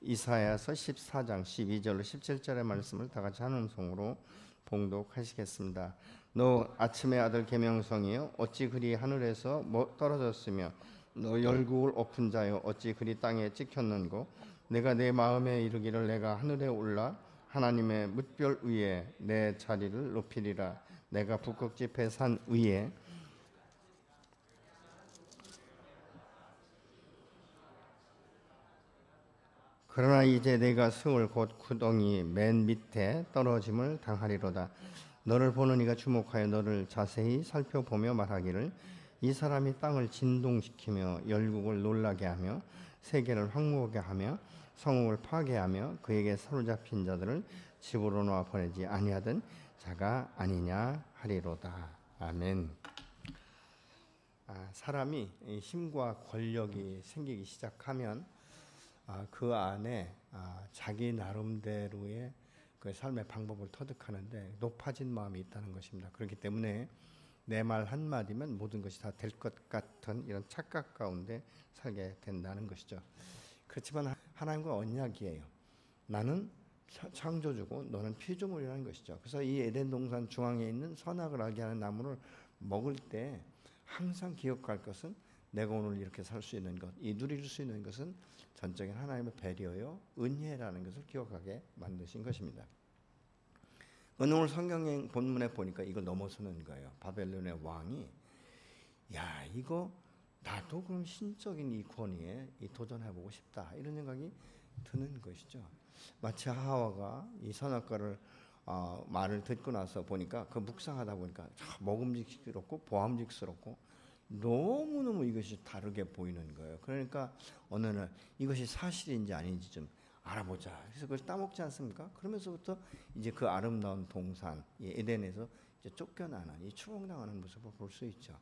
이사야서 14장 12절로 17절의 말씀을 다 같이 한 음성으로 봉독하시겠습니다. 너 아침의 아들 계명성이여 어찌 그리 하늘에서 떨어졌으며 너 열국을 엎은 자여 어찌 그리 땅에 찍혔는고 내가 내 마음에 이르기를 내가 하늘에 올라 하나님의 뭇별 위에 내 자리를 높이리라. 내가 북극지폐 산 위에 그러나 이제 내가 스올 곧 구덩이 맨 밑에 떨어짐을 당하리로다. 너를 보는 이가 주목하여 너를 자세히 살펴보며 말하기를 이 사람이 땅을 진동시키며 열국을 놀라게 하며 세계를 황무하게 하며 성읍을 파괴하며 그에게 사로잡힌 자들을 집으로 놓아 보내지 아니하던 자가 아니냐 하리로다. 아멘. 사람이 힘과 권력이 생기기 시작하면 그 안에 자기 나름대로의 그 삶의 방법을 터득하는데 높아진 마음이 있다는 것입니다. 그렇기 때문에 내 말 한마디면 모든 것이 다 될 것 같은 이런 착각 가운데 살게 된다는 것이죠. 그렇지만 하나님과 언약이에요. 나는 창조주고 너는 피조물이라는 것이죠. 그래서 이 에덴 동산 중앙에 있는 선악을 알게 하는 나무를 먹을 때 항상 기억할 것은 내가 오늘 이렇게 살 수 있는 것, 이 누릴 수 있는 것은 전적인 하나님의 배려요, 은혜라는 것을 기억하게 만드신 것입니다. 오늘 성경 본문에 보니까 이걸 넘어서는 거예요. 바벨론의 왕이 이거 나도 그럼 신적인 이 권위에 도전해보고 싶다 이런 생각이 드는 것이죠. 마치 하와가 이 선악과를 말을 듣고 나서 보니까 그 묵상하다 보니까 먹음직스럽고 보암직스럽고 너무너무 이것이 다르게 보이는 거예요. 그러니까 어느 날 이것이 사실인지 아닌지 좀 알아보자. 그래서 그걸 따먹지 않습니까? 그러면서부터 이제 그 아름다운 동산, 이 에덴에서 이제 쫓겨나는, 이 추방당하는 모습을 볼 수 있죠.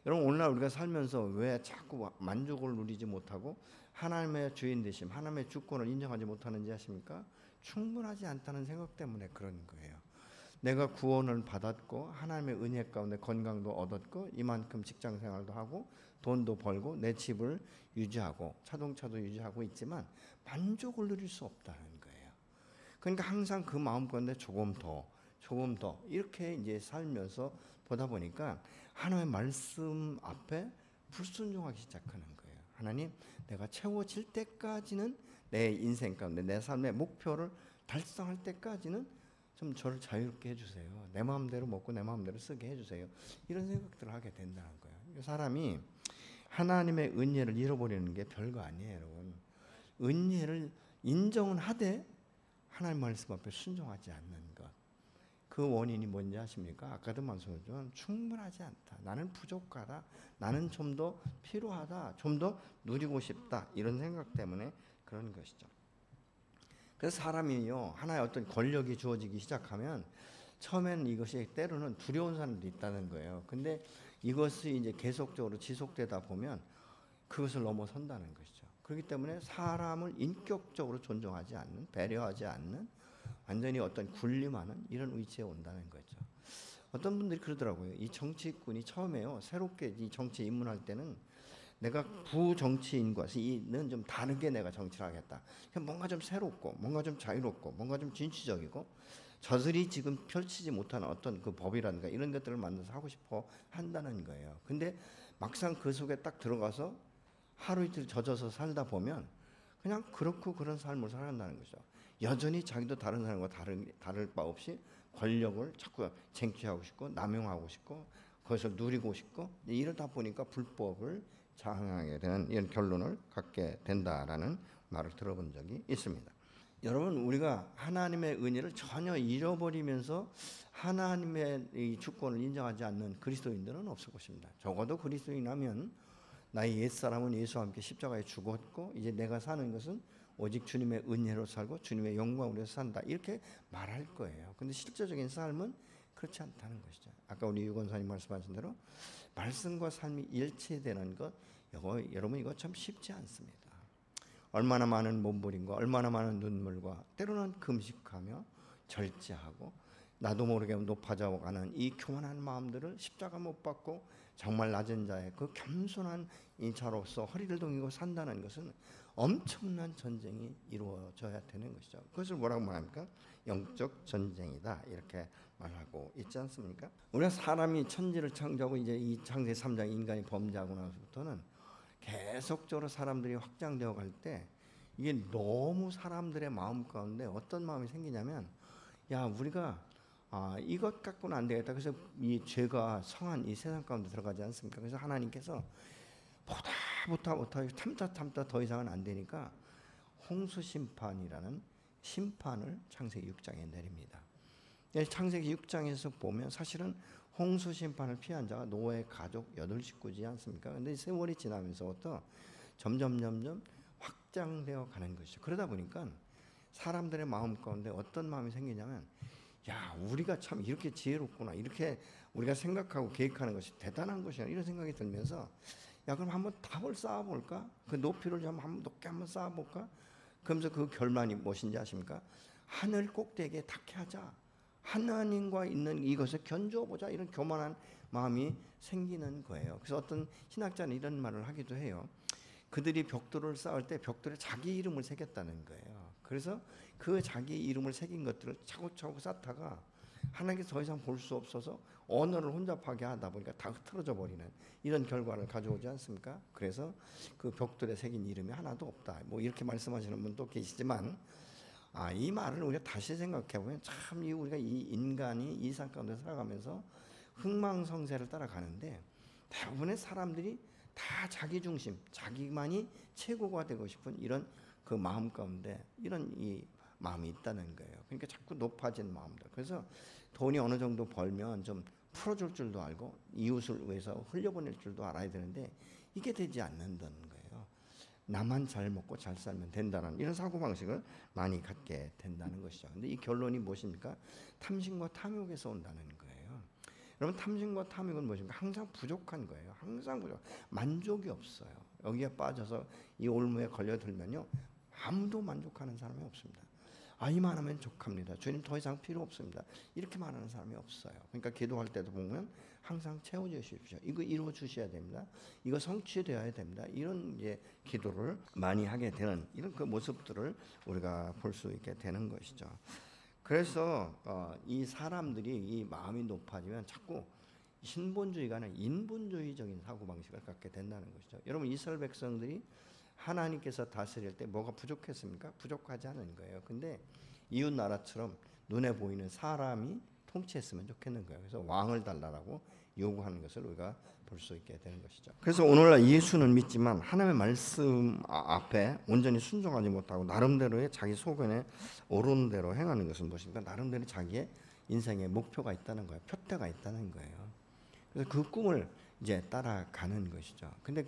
여러분, 오늘날 우리가 살면서 왜 자꾸 만족을 누리지 못하고 하나님의 주인 되심, 하나님의 주권을 인정하지 못하는지 아십니까? 충분하지 않다는 생각 때문에 그런 거예요. 내가 구원을 받았고 하나님의 은혜 가운데 건강도 얻었고 이만큼 직장 생활도 하고 돈도 벌고 내 집을 유지하고 자동차도 유지하고 있지만 만족을 누릴 수 없다는 거예요. 그러니까 항상 그 마음 가운데 조금 더 이렇게 이제 살면서 보다 보니까 하나님의 말씀 앞에 불순종하기 시작하는 거예요. 하나님, 내가 채워질 때까지는 내 인생 가운데 내 삶의 목표를 달성할 때까지는 좀 저를 자유롭게 해주세요. 내 마음대로 먹고 내 마음대로 쓰게 해주세요. 이런 생각들을 하게 된다는 거예요. 사람이 하나님의 은혜를 잃어버리는 게 별거 아니에요, 여러분. 은혜를 인정은 하되 하나님 말씀 앞에 순종하지 않는 것. 그 원인이 뭔지 아십니까? 아까도 말씀드렸지만 충분하지 않다. 나는 부족하다. 나는 좀 더 필요하다. 좀 더 누리고 싶다. 이런 생각 때문에 그런 것이죠. 그래서 사람이요, 하나의 어떤 권력이 주어지기 시작하면 처음에는 이것이 때로는 두려운 사람도 있다는 거예요. 근데 이것이 이제 계속적으로 지속되다 보면 그것을 넘어선다는 것이죠. 그렇기 때문에 사람을 인격적으로 존중하지 않는, 배려하지 않는, 완전히 어떤 군림하는 이런 위치에 온다는 거죠. 어떤 분들이 그러더라고요. 이 정치꾼이 처음에요, 새롭게 이 정치에 입문할 때는 내가 부정치인과 이는 좀 다르게 내가 정치를 하겠다. 뭔가 좀 새롭고, 뭔가 좀 자유롭고, 뭔가 좀 진취적이고, 저들이 지금 펼치지 못하는 어떤 그 법이라든가 이런 것들을 만들어서 하고 싶어 한다는 거예요. 근데 막상 그 속에 딱 들어가서 하루 이틀 젖어서 살다 보면 그냥 그렇고 그런 삶을 살아간다는 거죠. 여전히 자기도 다른 사람과 다를 바 없이 권력을 자꾸 쟁취하고 싶고 남용하고 싶고 그것을 누리고 싶고 이러다 보니까 불법을 장악하게 되는 이런 결론을 갖게 된다라는 말을 들어본 적이 있습니다. 여러분, 우리가 하나님의 은혜를 전혀 잃어버리면서 하나님의 이 주권을 인정하지 않는 그리스도인들은 없을 것입니다. 적어도 그리스도인이라면 나의 옛사람은 예수와 함께 십자가에 죽었고 이제 내가 사는 것은 오직 주님의 은혜로 살고 주님의 영광으로 산다 이렇게 말할 거예요. 근데 실제적인 삶은 그렇지 않다는 것이죠. 아까 우리 유건사님 말씀하신 대로 말씀과 삶이 일치되는 것, 여러분 이거 참 쉽지 않습니다. 얼마나 많은 몸부림과 얼마나 많은 눈물과 때로는 금식하며 절제하고 나도 모르게 높아져가는 이 교만한 마음들을 십자가 못 받고 정말 낮은 자의 그 겸손한 이 자로서 허리를 동이고 산다는 것은 엄청난 전쟁이 이루어져야 되는 것이죠. 그것을 뭐라고 말합니까? 영적 전쟁이다 이렇게 말하고 있지 않습니까? 우리가 사람이 천지를 창조하고 이제 이 창세 3장 인간이 범죄하고 나서부터는 계속적으로 사람들이 확장되어 갈 때 이게 너무 사람들의 마음 가운데 어떤 마음이 생기냐면 야 우리가 이것 갖고는 안 되겠다. 그래서 이 죄가 성한 이 세상 가운데 들어가지 않습니까? 그래서 하나님께서 못하고 참다 더 이상은 안 되니까 홍수 심판이라는 심판을 창세기 6장에 내립니다. 창세기 6장에서 보면 사실은 홍수 심판을 피한 자가 노아의 가족 8식구지 않습니까? 근데 세월이 지나면서부터 점점 확장되어 가는 것이죠. 그러다 보니까 사람들의 마음 가운데 어떤 마음이 생기냐면 야 우리가 참 이렇게 지혜롭구나, 이렇게 우리가 생각하고 계획하는 것이 대단한 것이야, 이런 생각이 들면서 야 그럼 한번 답을 쌓아볼까? 그 높이를 좀 한번 높게 한번 쌓아볼까? 그러면서 그 결말이 무엇인지 아십니까? 하늘 꼭대기에 닿게 하자, 하나님과 있는 이것을 견주어보자, 이런 교만한 마음이 생기는 거예요. 그래서 어떤 신학자는 이런 말을 하기도 해요. 그들이 벽돌을 쌓을 때 벽돌에 자기 이름을 새겼다는 거예요. 그래서 그 자기 이름을 새긴 것들을 차곡차곡 쌓다가 하나님께서 더 이상 볼 수 없어서 언어를 혼잡하게 하다 보니까 다 흐트러져 버리는 이런 결과를 가져오지 않습니까? 그래서 그 벽돌에 새긴 이름이 하나도 없다, 뭐 이렇게 말씀하시는 분도 계시지만 이 말을 우리가 다시 생각해 보면 참 우리가 이 인간이 이 세상 가운데 살아가면서 흥망성쇠를 따라가는데 대부분의 사람들이 다 자기 중심, 자기만이 최고가 되고 싶은 이런 그 마음 가운데 이런 이 마음이 있다는 거예요. 그러니까 자꾸 높아진 마음들. 그래서 돈이 어느 정도 벌면 좀 풀어줄 줄도 알고 이웃을 위해서 흘려보낼 줄도 알아야 되는데 이게 되지 않는다는 거예요. 나만 잘 먹고 잘 살면 된다는 이런 사고방식을 많이 갖게 된다는 것이죠. 근데 이 결론이 무엇입니까? 탐심과 탐욕에서 온다는 거예요. 여러분 탐심과 탐욕은 무엇입니까? 항상 부족한 거예요. 항상 부족. 만족이 없어요. 여기에 빠져서 이 올무에 걸려들면요 아무도 만족하는 사람이 없습니다. 이만하면 족합니다. 주님 더 이상 필요 없습니다. 이렇게 말하는 사람이 없어요. 그러니까 기도할 때도 보면 항상 채워주십시오. 이거 이루어 주셔야 됩니다. 이거 성취되어야 됩니다. 이런 이제 기도를 많이 하게 되는 이런 그 모습들을 우리가 볼 수 있게 되는 것이죠. 그래서 이 사람들이 이 마음이 높아지면 자꾸 신본주의가 아니라 인본주의적인 사고방식을 갖게 된다는 것이죠. 여러분 이스라엘 백성들이 하나님께서 다스릴 때 뭐가 부족했습니까? 부족하지 않은 거예요. 근데 이웃 나라처럼 눈에 보이는 사람이 통치했으면 좋겠는 거예요. 그래서 왕을 달라라고 요구하는 것을 우리가 볼 수 있게 되는 것이죠. 그래서 오늘날 예수는 믿지만 하나님의 말씀 앞에 온전히 순종하지 못하고 나름대로의 자기 소견에 오르는 대로 행하는 것은 무엇입니까? 나름대로 자기의 인생의 목표가 있다는 거예요. 표대가 있다는 거예요. 그래서 그 꿈을 이제 따라가는 것이죠. 근데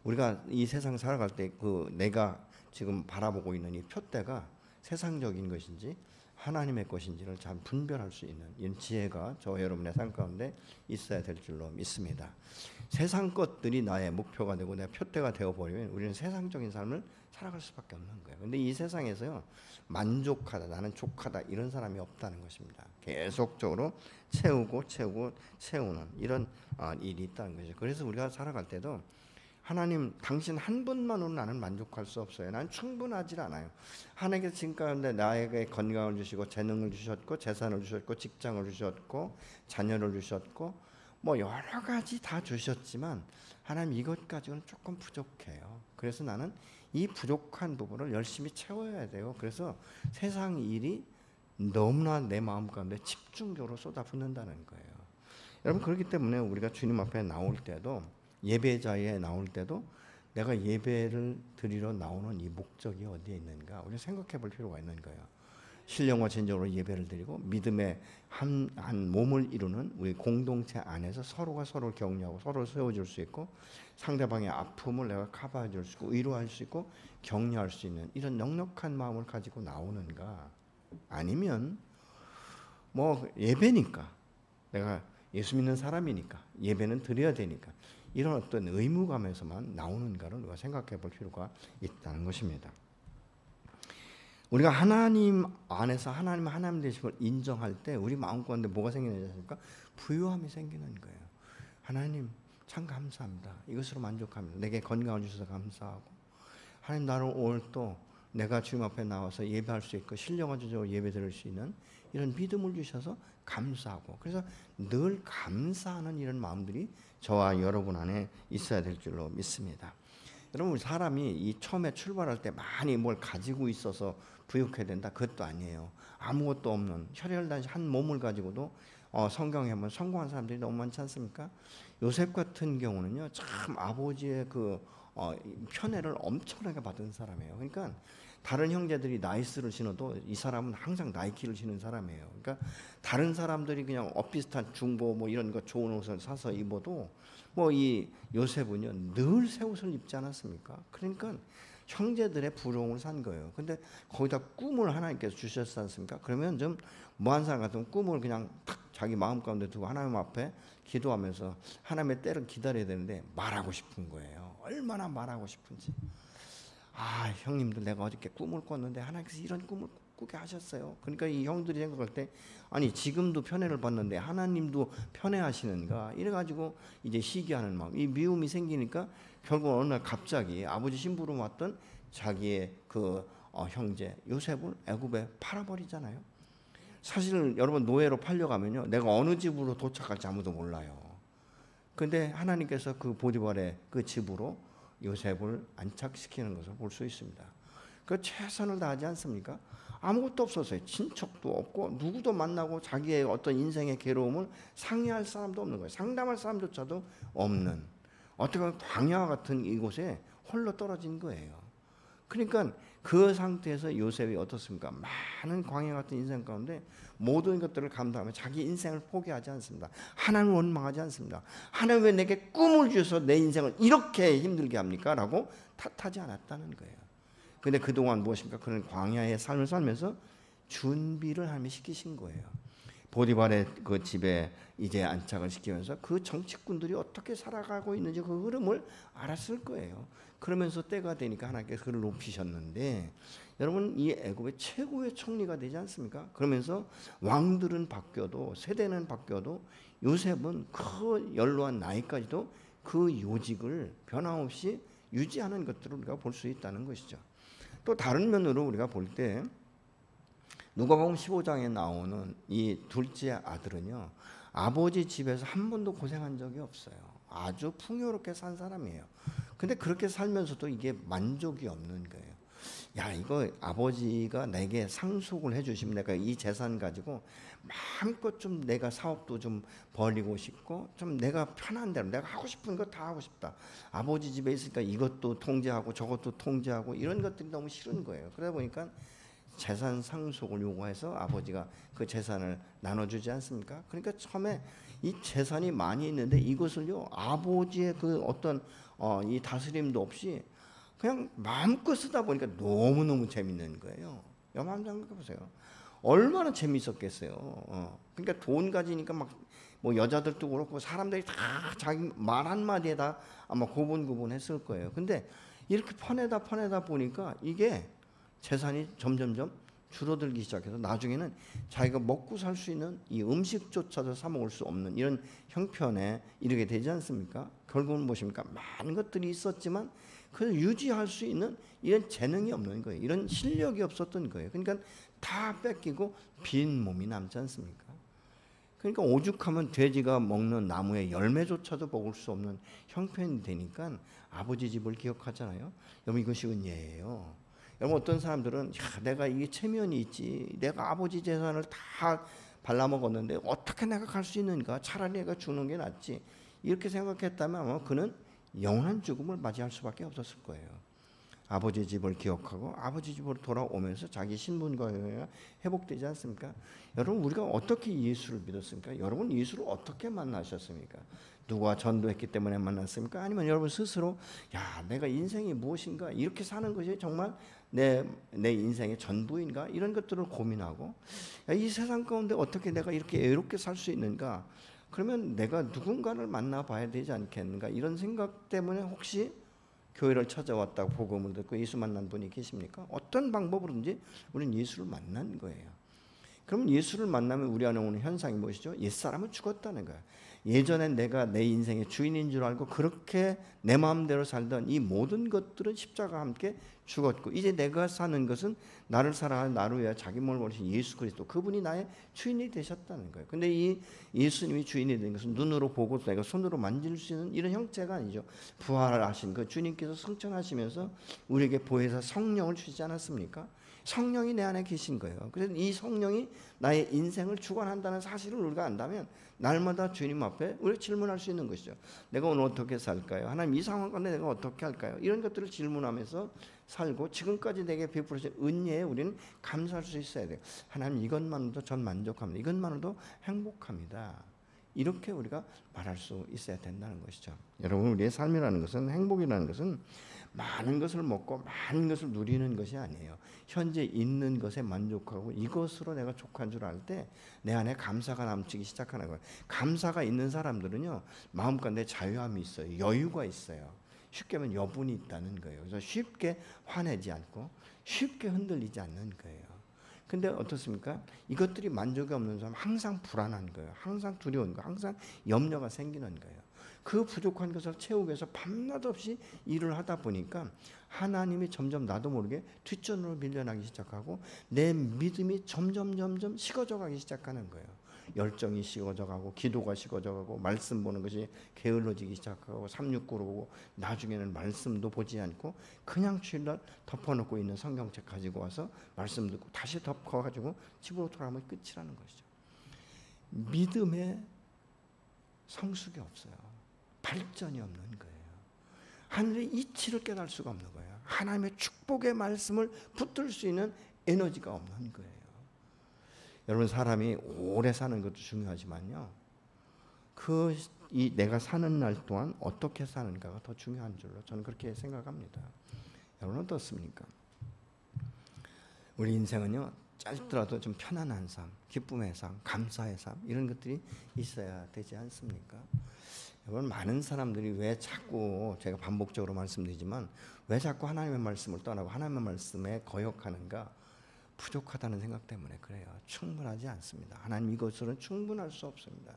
우리가 이 세상 살아갈 때 내가 지금 바라보고 있는 이 표대가 세상적인 것인지 하나님의 것인지를 잘 분별할 수 있는 이런 지혜가 저 여러분의 삶 가운데 있어야 될 줄로 믿습니다. 세상 것들이 나의 목표가 되고 내 표대가 되어버리면 우리는 세상적인 삶을 살아갈 수밖에 없는 거예요. 근데 이 세상에서요 만족하다, 나는 족하다 이런 사람이 없다는 것입니다. 계속적으로 채우는 이런 일이 있다는 거죠. 그래서 우리가 살아갈 때도 하나님 당신 한 분만으로 나는 만족할 수 없어요. 난 충분하지 않아요. 하나님께서 지금까지 나에게 건강을 주시고 재능을 주셨고 재산을 주셨고 직장을 주셨고 자녀를 주셨고 뭐 여러 가지 다 주셨지만 하나님 이것 가지고는 조금 부족해요. 그래서 나는 이 부족한 부분을 열심히 채워야 돼요. 그래서 세상 일이 너무나 내 마음 가운데 집중적으로 쏟아붓는다는 거예요. 여러분 그렇기 때문에 우리가 주님 앞에 나올 때도 예배자에 나올 때도 내가 예배를 드리러 나오는 이 목적이 어디에 있는가 우리 생각해 볼 필요가 있는 거예요. 신령과 진정으로 예배를 드리고 믿음의 한 몸을 이루는 우리 공동체 안에서 서로가 서로를 격려하고 서로를 세워줄 수 있고 상대방의 아픔을 내가 커버해 줄 수 있고 위로할 수 있고 격려할 수 있는 이런 넉넉한 마음을 가지고 나오는가, 아니면 뭐 예배니까 내가 예수 믿는 사람이니까 예배는 드려야 되니까 이런 어떤 의무감에서만 나오는가를 우리가 생각해 볼 필요가 있다는 것입니다. 우리가 하나님 안에서 하나님 되심을 인정할 때 우리 마음 가운데 뭐가 생기는지 아십니까? 부요함이 생기는 거예요. 하나님 참 감사합니다. 이것으로 만족합니다. 내게 건강을 주셔서 감사하고 하나님 나를 오늘 또 내가 주님 앞에 나와서 예배할 수 있고 신령화적으로 예배드릴 수 있는 이런 믿음을 주셔서 감사하고, 그래서 늘 감사하는 이런 마음들이 저와 여러분 안에 있어야 될 줄로 믿습니다. 여러분, 사람이 이 처음에 출발할 때 많이 뭘 가지고 있어서 부유해야 된다, 그것도 아니에요. 아무것도 없는 혈혈단신 한 몸을 가지고도 성경에 보면 성공한 사람들이 너무 많지 않습니까? 요셉 같은 경우는요, 참 아버지의 그 편애를 엄청나게 받은 사람이에요. 그러니까 다른 형제들이 나이스를 신어도 이 사람은 항상 나이키를 신은 사람이에요. 그러니까 다른 사람들이 그냥 비슷한 중고 뭐 이런 거 좋은 옷을 사서 입어도 뭐 이 요셉은요 늘 새 옷을 입지 않았습니까? 그러니까 형제들의 부러움을 산 거예요. 근데 거기다 꿈을 하나님께서 주셨지 않습니까? 그러면 좀 뭐한 사람 같으면 꿈을 그냥 탁 자기 마음 가운데 두고 하나님 앞에 기도하면서 하나님의 때를 기다려야 되는데 말하고 싶은 거예요. 얼마나 말하고 싶은지. 아, 형님들, 내가 어저께 꿈을 꿨는데 하나님께서 이런 꿈을 꾸게 하셨어요. 그러니까 이 형들이 생각할 때, 아니 지금도 편애를 받는데 하나님도 편애하시는가, 이래가지고 이제 시기하는 마음, 이 미움이 생기니까 결국 어느 날 갑자기 아버지 신부로 왔던 자기의 그 형제 요셉을 애굽에 팔아버리잖아요. 사실 여러분, 노예로 팔려가면요 내가 어느 집으로 도착할지 아무도 몰라요. 근데 하나님께서 그 보디발의 그 집으로 요셉을 안착시키는 것을 볼 수 있습니다. 그 최선을 다하지 않습니까? 아무것도 없었어요. 친척도 없고 누구도 만나고 자기의 어떤 인생의 괴로움을 상의할 사람도 없는 거예요. 상담할 사람조차도 없는, 어떻게 보면 광야 같은 이곳에 홀로 떨어진 거예요. 그러니까 그 상태에서 요셉이 어떻습니까? 많은 광야 같은 인생 가운데 모든 것들을 감당하며 자기 인생을 포기하지 않습니다. 하나님을 원망하지 않습니다. 하나님 왜 내게 꿈을 주셔서 내 인생을 이렇게 힘들게 합니까? 라고 탓하지 않았다는 거예요. 근데 그동안 무엇입니까? 그런 광야의 삶을 살면서 준비를 하나님이 시키신 거예요. 보디발의 그 집에 이제 안착을 시키면서 그 정치꾼들이 어떻게 살아가고 있는지 그 흐름을 알았을 거예요. 그러면서 때가 되니까 하나님께서 그를 높이셨는데, 여러분, 이 애굽의 최고의 총리가 되지 않습니까? 그러면서 왕들은 바뀌어도 세대는 바뀌어도 요셉은 그 연로한 나이까지도 그 요직을 변함없이 유지하는 것들을 우리가 볼 수 있다는 것이죠. 또 다른 면으로 우리가 볼 때 누가복음 15장에 나오는 이 둘째 아들은요, 아버지 집에서 한 번도 고생한 적이 없어요. 아주 풍요롭게 산 사람이에요. 근데 그렇게 살면서도 이게 만족이 없는 거예요. 야, 이거 아버지가 내게 상속을 해주시면 내가 이 재산 가지고 마음껏 좀 내가 사업도 좀 벌이고 싶고 좀 내가 편한 대로 내가 하고 싶은 거 다 하고 싶다. 아버지 집에 있으니까 이것도 통제하고 저것도 통제하고 이런 것들이 너무 싫은 거예요. 그러다 보니까 재산 상속을 요구해서 아버지가 그 재산을 나눠주지 않습니까? 그러니까 처음에 이 재산이 많이 있는데 이것을요 아버지의 그 어떤 이 다스림도 없이 그냥 마음껏 쓰다 보니까 너무너무 재밌는 거예요. 여러분 한번 생각해 보세요. 얼마나 재밌었겠어요. 그러니까 돈 가지니까 막 뭐 여자들도 그렇고 사람들이 다 자기 말 한마디에다 아마 고분고분했을 거예요. 근데 이렇게 퍼내다 보니까 이게 재산이 점점점 줄어들기 시작해서 나중에는 자기가 먹고 살 수 있는 이 음식조차도 사 먹을 수 없는 이런 형편에 이르게 되지 않습니까? 결국은 무엇입니까? 많은 것들이 있었지만 그걸 유지할 수 있는 이런 재능이 없는 거예요. 이런 실력이 없었던 거예요. 그러니까 다 뺏기고 빈 몸이 남지 않습니까? 그러니까 오죽하면 돼지가 먹는 나무의 열매조차도 먹을 수 없는 형편이 되니까 아버지 집을 기억하잖아요. 여러분, 이것이 은혜예요. 여러분, 어떤 사람들은 야, 내가 이게 체면이 있지, 내가 아버지 재산을 다 발라먹었는데 어떻게 내가 갈 수 있는가, 차라리 내가 죽는 게 낫지, 이렇게 생각했다면 아마 그는 영원한 죽음을 맞이할 수밖에 없었을 거예요. 아버지 집을 기억하고 아버지 집으로 돌아오면서 자기 신분과 회복되지 않습니까? 여러분, 우리가 어떻게 예수를 믿었습니까? 여러분, 예수를 어떻게 만나셨습니까? 누가 전도했기 때문에 만났습니까? 아니면 여러분 스스로 야, 내가 인생이 무엇인가, 이렇게 사는 것이 정말 내 인생의 전부인가, 이런 것들을 고민하고 야, 이 세상 가운데 어떻게 내가 이렇게 애롭게 살 수 있는가, 그러면 내가 누군가를 만나봐야 되지 않겠는가, 이런 생각 때문에 혹시 교회를 찾아왔다고 복음을 듣고 예수 만난 분이 계십니까? 어떤 방법으로든지 우리는 예수를 만난 거예요. 그럼 예수를 만나면 우리 안에 오는 현상이 무엇이죠? 옛사람은 죽었다는 거예요. 예전에 내가 내 인생의 주인인 줄 알고 그렇게 내 마음대로 살던 이 모든 것들은 십자가와 함께 죽었고 이제 내가 사는 것은 나를 사랑하는 나를 위하여 자기 몸을 버리신 예수 그리스도 그분이 나의 주인이 되셨다는 거예요. 근데 이 예수님이 주인이 된 것은 눈으로 보고 내가 손으로 만질 수 있는 이런 형체가 아니죠. 부활하신 그 주님께서 승천하시면서 우리에게 보혜사 성령을 주시지 않았습니까? 성령이 내 안에 계신 거예요. 그래서 이 성령이 나의 인생을 주관한다는 사실을 우리가 안다면 날마다 주님 앞에 우리가 질문할 수 있는 것이죠. 내가 오늘 어떻게 살까요? 하나님 이 상황 가운데 내가 어떻게 할까요? 이런 것들을 질문하면서 살고 지금까지 내게 베풀으신 은혜에 우리는 감사할 수 있어야 돼요. 하나님 이것만으로도 전 만족합니다. 이것만으로도 행복합니다. 이렇게 우리가 말할 수 있어야 된다는 것이죠. 여러분 우리의 삶이라는 것은 행복이라는 것은 많은 것을 먹고 많은 것을 누리는 것이 아니에요. 현재 있는 것에 만족하고 이것으로 내가 족한 줄 알 때 내 안에 감사가 넘치기 시작하는 거예요. 감사가 있는 사람들은요 마음가운데 자유함이 있어요. 여유가 있어요. 쉽게 하면 여분이 있다는 거예요. 그래서 쉽게 화내지 않고 쉽게 흔들리지 않는 거예요. 근데 어떻습니까? 이것들이 만족이 없는 사람은 항상 불안한 거예요. 항상 두려운 거예요. 항상 염려가 생기는 거예요. 그 부족한 것을 채우기 위해서 밤낮 없이 일을 하다 보니까 하나님이 점점 나도 모르게 뒷전으로 밀려나기 시작하고 내 믿음이 점점 식어져 가기 시작하는 거예요. 열정이 식어져 가고 기도가 식어져 가고 말씀 보는 것이 게을러지기 시작하고 369로 보고 나중에는 말씀도 보지 않고 그냥 주일날 덮어놓고 있는 성경책 가지고 와서 말씀 듣고 다시 덮어가지고 집으로 돌아오면 끝이라는 것이죠. 믿음의 성숙이 없어요. 발전이 없는 거예요. 하늘의 이치를 깨달을 수가 없는 거예요. 하나님의 축복의 말씀을 붙들 수 있는 에너지가 없는 거예요. 여러분 사람이 오래 사는 것도 중요하지만요. 내가 사는 날 동안 어떻게 사는가가 더 중요한 줄로 저는 그렇게 생각합니다. 여러분 어떻습니까? 우리 인생은요. 짧더라도 좀 편안한 삶, 기쁨의 삶, 감사의 삶 이런 것들이 있어야 되지 않습니까? 여러분 많은 사람들이 왜 자꾸 제가 반복적으로 말씀드리지만 왜 자꾸 하나님의 말씀을 떠나고 하나님의 말씀에 거역하는가? 부족하다는 생각 때문에 그래요. 충분하지 않습니다. 하나님 이것으로는 충분할 수 없습니다.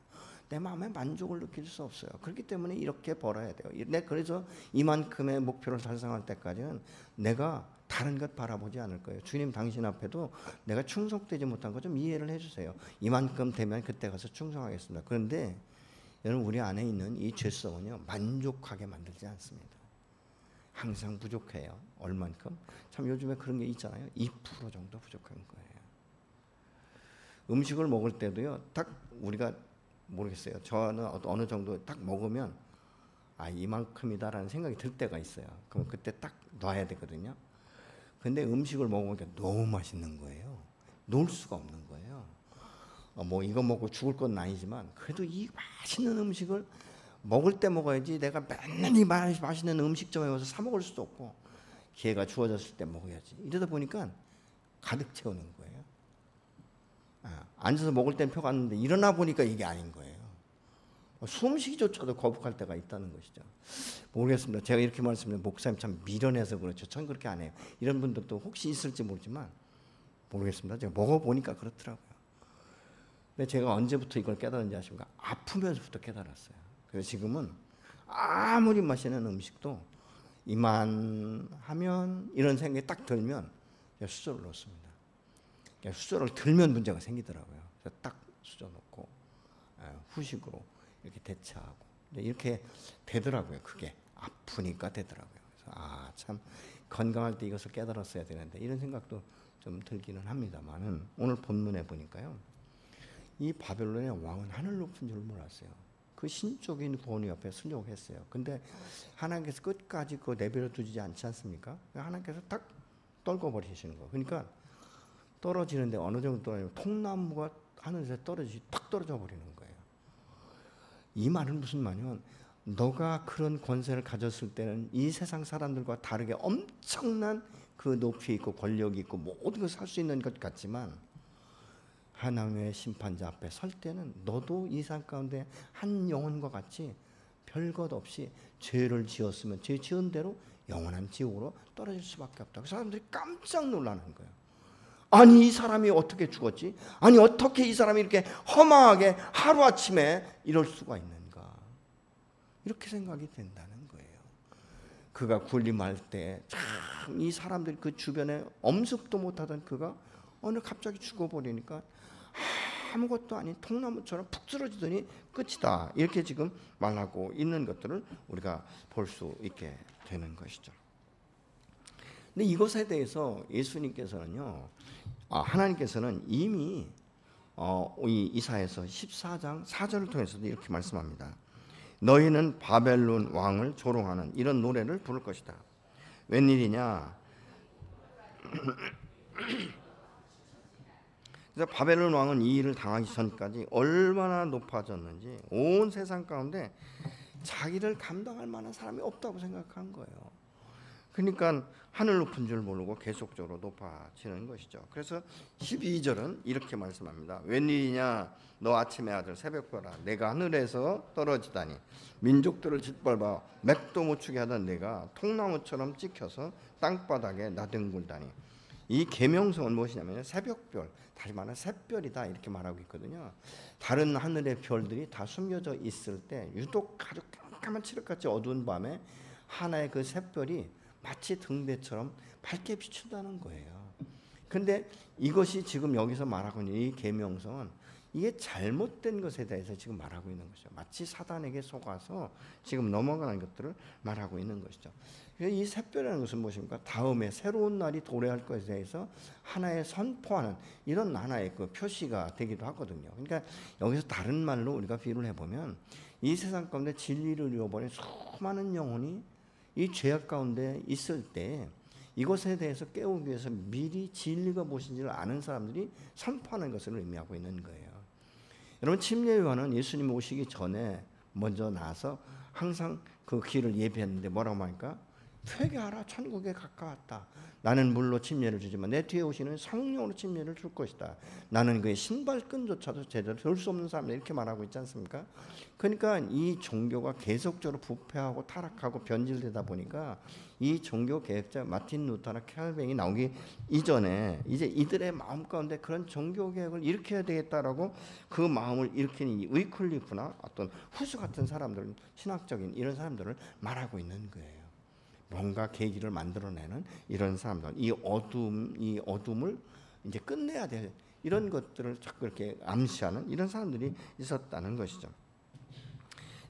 내 마음에 만족을 느낄 수 없어요. 그렇기 때문에 이렇게 벌어야 돼요. 그래서 이만큼의 목표를 달성할 때까지는 내가 다른 것 바라보지 않을 거예요. 주님 당신 앞에도 내가 충성되지 못한 거 좀 이해를 해주세요. 이만큼 되면 그때 가서 충성하겠습니다. 그런데 여러분 우리 안에 있는 이 죄성은요 만족하게 만들지 않습니다. 항상 부족해요. 얼만큼? 참 요즘에 그런 게 있잖아요. 2% 정도 부족한 거예요. 음식을 먹을 때도요. 딱 우리가 모르겠어요. 저는 어느 정도 딱 먹으면 이만큼이다라는 생각이 들 때가 있어요. 그럼 그때 딱 놔야 되거든요. 근데 음식을 먹으니까 너무 맛있는 거예요. 놓을 수가 없는 거예요. 뭐 이거 먹고 죽을 건 아니지만 그래도 이 맛있는 음식을 먹을 때 먹어야지 내가 맨날 이 맛있는 음식점에 와서 사 먹을 수도 없고 기회가 주어졌을 때 먹어야지. 이러다 보니까 가득 채우는 거예요. 앉아서 먹을 땐 표가 왔는데 일어나 보니까 이게 아닌 거예요. 숨쉬기조차도 거북할 때가 있다는 것이죠. 모르겠습니다. 제가 이렇게 말씀드리면 목사님 참 미련해서 그렇죠. 전 그렇게 안 해요. 이런 분들도 혹시 있을지 모르지만 모르겠습니다. 제가 먹어보니까 그렇더라고요. 근데 제가 언제부터 이걸 깨달은지 아십니까? 아프면서부터 깨달았어요. 그래서 지금은 아무리 맛있는 음식도 이만하면 이런 생각이 딱 들면 수저를 넣습니다. 수저를 들면 문제가 생기더라고요. 그래서 딱 수저 넣고 후식으로 이렇게 대처하고 이렇게 되더라고요. 그게 아프니까 되더라고요. 그래서 참 건강할 때 이것을 깨달았어야 되는데 이런 생각도 좀 들기는 합니다만은 오늘 본문에 보니까요. 이 바벨론의 왕은 하늘 높은 줄 몰랐어요. 그 신적인 권위 옆에 순종했어요. 근데 하나님께서 끝까지 그거 내버려 두지 않지 않습니까? 하나님께서 딱 떨궈 버리시는 거. 그러니까 떨어지는데 어느 정도 떨어지면 통나무가 하늘에서 탁 떨어져 버리는 거예요. 이 말은 무슨 말이냐면 너가 그런 권세를 가졌을 때는 이 세상 사람들과 다르게 엄청난 그 높이 있고 권력이 있고 모든 걸 살 수 있는 것 같지만 하나님의 심판자 앞에 설 때는 너도 이 세상 가운데 한 영혼과 같이 별것 없이 죄를 지었으면 죄 지은 대로 영원한 지옥으로 떨어질 수밖에 없다. 그 사람들이 깜짝 놀라는 거예요. 아니 이 사람이 어떻게 죽었지? 아니 어떻게 이 사람이 이렇게 허망하게 하루아침에 이럴 수가 있는가? 이렇게 생각이 된다는 거예요. 그가 군림할 때 참 이 사람들 그 주변에 엄습도 못하던 그가 어느 갑자기 죽어버리니까 아무것도 아닌 통나무처럼 푹 쓰러지더니 끝이다. 이렇게 지금 말하고 있는 것들을 우리가 볼 수 있게 되는 것이죠. 근데 이것에 대해서 예수님께서는요, 하나님께서는 이미 이 이사야서 14장 4절을 통해서도 이렇게 말씀합니다. 너희는 바벨론 왕을 조롱하는 이런 노래를 부를 것이다. 웬일이냐? 그래서 바벨론 왕은 이 일을 당하기 전까지 얼마나 높아졌는지 온 세상 가운데 자기를 감당할 만한 사람이 없다고 생각한 거예요. 그러니까 하늘 높은 줄 모르고 계속적으로 높아지는 것이죠. 그래서 12절은 이렇게 말씀합니다. 웬일이냐 너 아침의 아들 새벽별아 내가 하늘에서 떨어지다니 민족들을 짓밟아 맥도 못 추게 하던 내가 통나무처럼 찍혀서 땅바닥에 나뒹굴다니. 이 계명성은 무엇이냐면 새벽별, 다시 말하면 샛별이다 이렇게 말하고 있거든요. 다른 하늘의 별들이 다 숨겨져 있을 때 유독 아주 깜깜한 칠흑같이 어두운 밤에 하나의 그 샛별이 마치 등대처럼 밝게 비춘다는 거예요. 근데 이것이 지금 여기서 말하고 있는 이 계명성은 이게 잘못된 것에 대해서 지금 말하고 있는 것이죠. 마치 사단에게 속아서 지금 넘어가는 것들을 말하고 있는 것이죠. 이 샛별이라는 것은 무엇입니까? 다음에 새로운 날이 도래할 것에 대해서 하나의 선포하는 이런 하나의 그 표시가 되기도 하거든요. 그러니까 여기서 다른 말로 우리가 비유를 해보면 이 세상 가운데 진리를 잃어버린 수많은 영혼이 이 죄악 가운데 있을 때 이것에 대해서 깨우기 위해서 미리 진리가 무엇인지를 아는 사람들이 선포하는 것을 의미하고 있는 거예요. 여러분 침례 요한은 예수님 오시기 전에 먼저 나서 항상 그 길을 예비했는데 뭐라고 하니까 회개하라 천국에 가까웠다. 나는 물로 침례를 주지만 내 뒤에 오시는 성령으로 침례를 줄 것이다. 나는 그의 신발끈조차도 제대로 들 수 없는 사람들 이렇게 말하고 있지 않습니까? 그러니까 이 종교가 계속적으로 부패하고 타락하고 변질되다 보니까 이 종교 개혁자 마틴 루터나 캘뱅이 나오기 이전에 이제 이들의 마음 가운데 그런 종교 개혁을 일으켜야 되겠다라고 그 마음을 일으키는 이 위클리프나 어떤 후수 같은 사람들, 신학적인 이런 사람들을 말하고 있는 거예요. 뭔가 계기를 만들어내는 이런 사람들, 이 어둠을 이제 끝내야 될 이런 것들을 자꾸 이렇게 암시하는 이런 사람들이 있었다는 것이죠.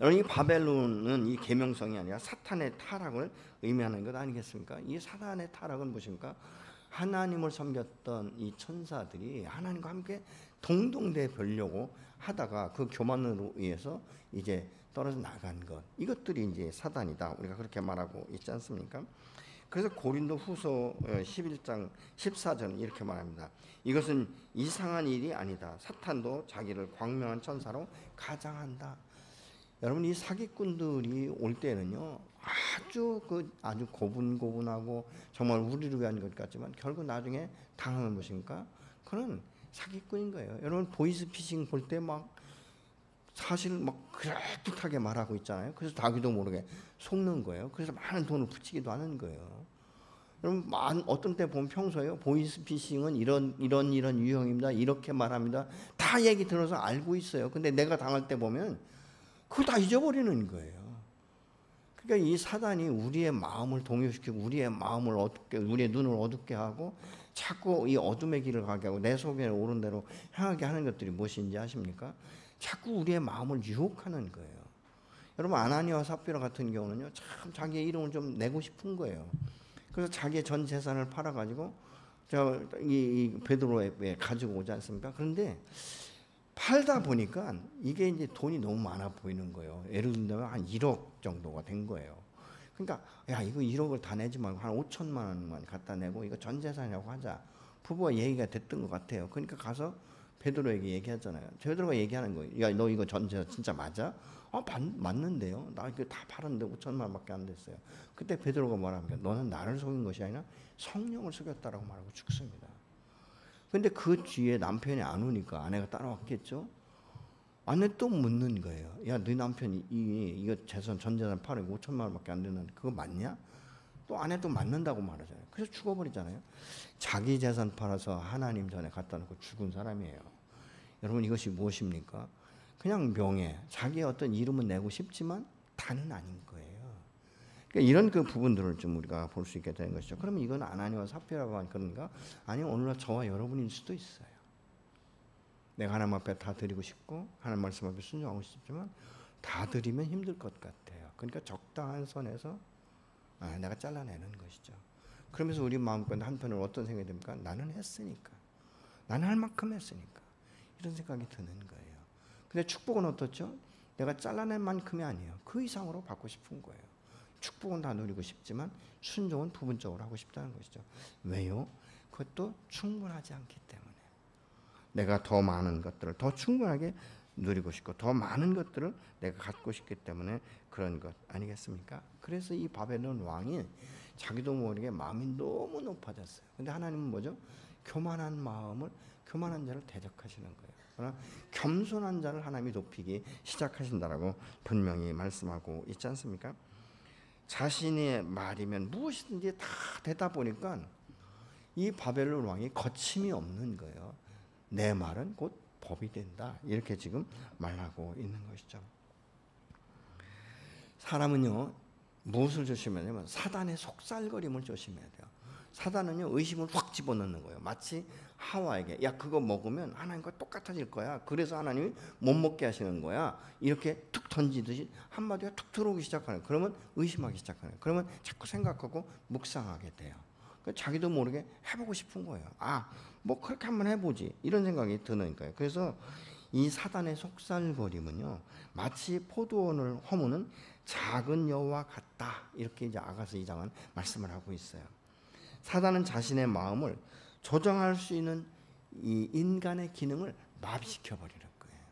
여러분 이 바벨론은 이 계명성이 아니라 사탄의 타락을 의미하는 것 아니겠습니까? 이 사탄의 타락은 무엇입니까? 하나님을 섬겼던 이 천사들이 하나님과 함께 동등대에 벼려고 하다가 그 교만으로 의해서 이제 떨어져 나간 것, 이것들이 이제 사단이다. 우리가 그렇게 말하고 있지 않습니까? 그래서 고린도 후서 11장 14절은 이렇게 말합니다. 이것은 이상한 일이 아니다. 사탄도 자기를 광명한 천사로 가장한다. 여러분 이 사기꾼들이 올 때는요 아주 고분고분하고 정말 우리를 위한 것 같지만 결국 나중에 당하는 무엇입니까? 그런 사기꾼인 거예요. 여러분 보이스피싱 볼 때 막 사실 막 그럴듯하게 말하고 있잖아요. 그래서 자기도 모르게 속는 거예요. 그래서 많은 돈을 붙이기도 하는 거예요. 여러분 어떤 때 보면 평소에요. 보이스피싱은 이런 유형입니다. 이렇게 말합니다. 다 얘기 들어서 알고 있어요. 근데 내가 당할 때 보면 그거 다 잊어버리는 거예요. 그러니까 이 사단이 우리의 마음을 동요시키고 우리의 마음을 어둡게, 우리의 눈을 어둡게 하고 자꾸 이 어둠의 길을 가게 하고 내 속에 오른 대로 향하게 하는 것들이 무엇인지 아십니까? 자꾸 우리의 마음을 유혹하는 거예요. 여러분 아나니아와 삽비라 같은 경우는요, 참 자기의 이름을 좀 내고 싶은 거예요. 그래서 자기의 전 재산을 팔아가지고 이 베드로에 가지고 오지 않습니까? 그런데 팔다 보니까 이게 이제 돈이 너무 많아 보이는 거예요. 예를 들면 한 1억 정도가 된 거예요. 그러니까 야 이거 1억을 다 내지 말고 한 5천만 원만 갖다 내고 이거 전 재산이라고 하자. 부부가 얘기가 됐던 것 같아요. 그러니까 가서 베드로에게 얘기하잖아요. 베드로가 얘기하는 거예요. 야 너 이거 전 재산 진짜 맞아? 맞는데요. 나 이거 다 팔았는데 5천만 원밖에 안 됐어요. 그때 베드로가 뭐랍니까? 너는 나를 속인 것이 아니라 성령을 속였다라고 말하고 죽습니다. 근데 그 뒤에 남편이 안 오니까 아내가 따라왔겠죠. 아내 또 묻는 거예요. 야, 네 남편이 이거 재산 전 재산 팔고 5천만 원밖에 안 되는데 그거 맞냐? 또 아내도 맞는다고 말하잖아요. 그래서 죽어버리잖아요. 자기 재산 팔아서 하나님 전에 갖다 놓고 죽은 사람이에요. 여러분 이것이 무엇입니까? 그냥 명예, 자기의 어떤 이름은 내고 싶지만 다는 아닌 거예요. 그러니까 이런 그 부분들을 좀 우리가 볼 수 있게 되는 것이죠. 그러면 이건 아나니와 삽비라고 하는 그런가? 아니면 오늘날 저와 여러분일 수도 있어요. 내가 하나님 앞에 다 드리고 싶고 하나님 말씀 앞에 순종하고 싶지만 다 드리면 힘들 것 같아요. 그러니까 적당한 선에서 내가 잘라내는 것이죠. 그러면서 우리 마음가운데 한편으로 어떤 생각이 듭니까? 나는 했으니까. 나는 할 만큼 했으니까. 이런 생각이 드는 거예요. 근데 축복은 어떻죠? 내가 잘라낸 만큼이 아니에요. 그 이상으로 받고 싶은 거예요. 축복은 다 누리고 싶지만 순종은 부분적으로 하고 싶다는 것이죠. 왜요? 그것도 충분하지 않기 때문에. 내가 더 많은 것들을 더 충분하게 누리고 싶고 더 많은 것들을 내가 갖고 싶기 때문에 그런 것 아니겠습니까? 그래서 이 바벨론 왕이 자기도 모르게 마음이 너무 높아졌어요. 근데 하나님은 뭐죠? 교만한 마음을, 교만한 자를 대적하시는 거예요. 그러나 겸손한 자를 하나님이 높이기 시작하신다라고 분명히 말씀하고 있지 않습니까? 자신의 말이면 무엇이든지 다 되다 보니까 이 바벨론 왕이 거침이 없는 거예요. 내 말은 곧 법이 된다. 이렇게 지금 말하고 있는 것이죠. 사람은요, 무엇을 조심해야 되냐면 사단의 속살거림을 조심해야 돼요. 사단은요, 의심을 확 집어넣는 거예요. 마치 하와에게 야 그거 먹으면 하나님과 똑같아질 거야. 그래서 하나님이 못 먹게 하시는 거야. 이렇게 툭 던지듯이 한마디가 툭 들어오기 시작하는 거예요. 그러면 의심하기 시작하는 거예요. 그러면 자꾸 생각하고 묵상하게 돼요. 자기도 모르게 해보고 싶은 거예요. 뭐 그렇게 한번 해보지 이런 생각이 드는 거예요. 그래서 이 사단의 속살거림은요, 마치 포도원을 허무는 작은 여우와 같다. 이렇게 이제 아가서 2장은 말씀을 하고 있어요. 사단은 자신의 마음을 조정할 수 있는 이 인간의 기능을 마비시켜 버리는 거예요.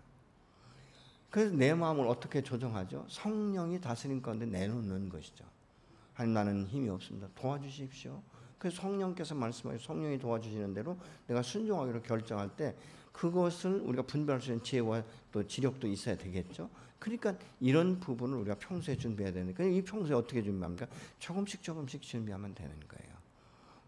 그래서 내 마음을 어떻게 조정하죠? 성령이 다스림 가운데 내놓는 것이죠. 하나님 나는 힘이 없습니다. 도와주십시오. 그래서 성령께서 말씀하시고 성령이 도와주시는 대로 내가 순종하기로 결정할 때 그것을 우리가 분별할 수 있는 지혜와 또 지력도 있어야 되겠죠. 그러니까 이런 부분을 우리가 평소에 준비해야 되는데 이 평소에 어떻게 준비합니까? 조금씩 준비하면 되는 거예요.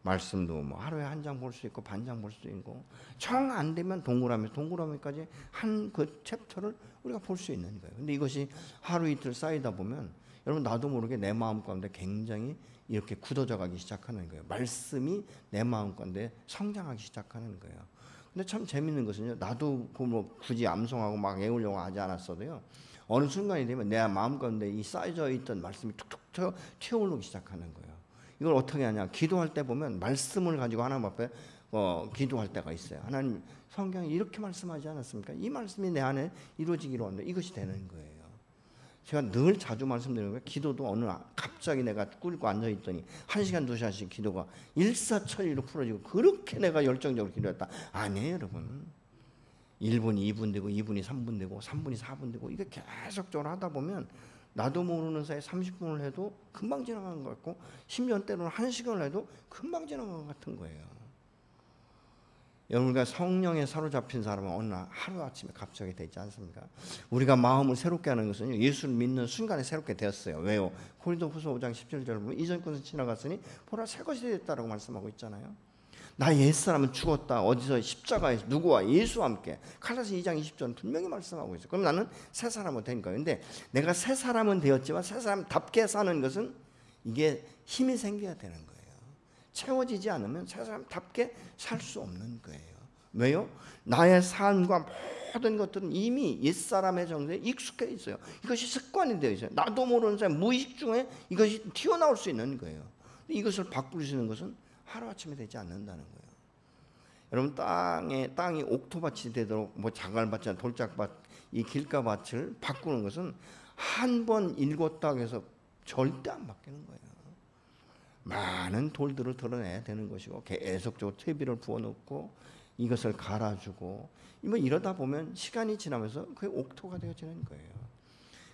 말씀도 뭐 하루에 한 장 볼 수 있고 반 장 볼 수 있고 정 안 되면 동그라미까지 한 그 챕터를 우리가 볼 수 있는 거예요. 근데 이것이 하루 이틀 쌓이다 보면 여러분 나도 모르게 내 마음 가운데 굉장히 이렇게 굳어져 가기 시작하는 거예요. 말씀이 내 마음 가운데 성장하기 시작하는 거예요. 근데 참 재밌는 것은요. 나도 뭐 굳이 암송하고 막 외우려고 하지 않았어도요. 어느 순간이 되면 내 마음 가운데 이 쌓여져 있던 말씀이 툭툭 튀어오르기 시작하는 거예요. 이걸 어떻게 하냐? 기도할 때 보면 말씀을 가지고 하나님 앞에 기도할 때가 있어요. 하나님 성경에 이렇게 말씀하지 않았습니까? 이 말씀이 내 안에 이루어지기로 하는데 이것이 되는 거예요. 제가 늘 자주 말씀드리는 거예요. 기도도 어느 갑자기 내가 꿇고 앉아있더니 1시간 2시간씩 기도가 일사천리로 풀어지고 그렇게 내가 열정적으로 기도했다. 아니에요 여러분. 1분 2분 되고 2분이 3분 되고 3분이 4분 되고 이게 계속적으로 하다 보면 나도 모르는 사이에 30분을 해도 금방 지나가는 것 같고 10년 때로는 1시간을 해도 금방 지나가는 것 같은 거예요. 여러분과 성령에 사로잡힌 사람은 어느 날 하루아침에 갑자기 되지 않습니까? 우리가 마음을 새롭게 하는 것은 예수를 믿는 순간에 새롭게 되었어요. 왜요? 고린도후서 5장 17절 보면 이전 것은 지나갔으니 보라 새 것이 됐다라고 말씀하고 있잖아요. 나 옛사람은 죽었다. 어디서 십자가에서 누구와 예수와 함께. 갈라서 2장 20절은 분명히 말씀하고 있어요. 그럼 나는 새 사람은 된 거예요. 근데 내가 새 사람은 되었지만 새 사람답게 사는 것은 이게 힘이 생겨야 되는 거예요. 채워지지 않으면 새 사람답게 살 수 없는 거예요. 왜요? 나의 삶과 모든 것들은 이미 옛사람의 정서에 익숙해 있어요. 이것이 습관이 되어 있어요. 나도 모르는 사이 무의식 중에 이것이 튀어나올 수 있는 거예요. 이것을 바꿀 수 있는 것은 하루아침에 되지 않는다는 거예요. 여러분 땅이 옥토밭이 되도록 뭐 자갈밭이나 돌짝밭 이 길가밭을 바꾸는 것은 한 번 읽었다고 해서 절대 안 바뀌는 거예요. 많은 돌들을 드러내야 되는 것이고 계속적으로 퇴비를 부어놓고 이것을 갈아주고 뭐 이러다 보면 시간이 지나면서 그게 옥토가 되어지는 거예요.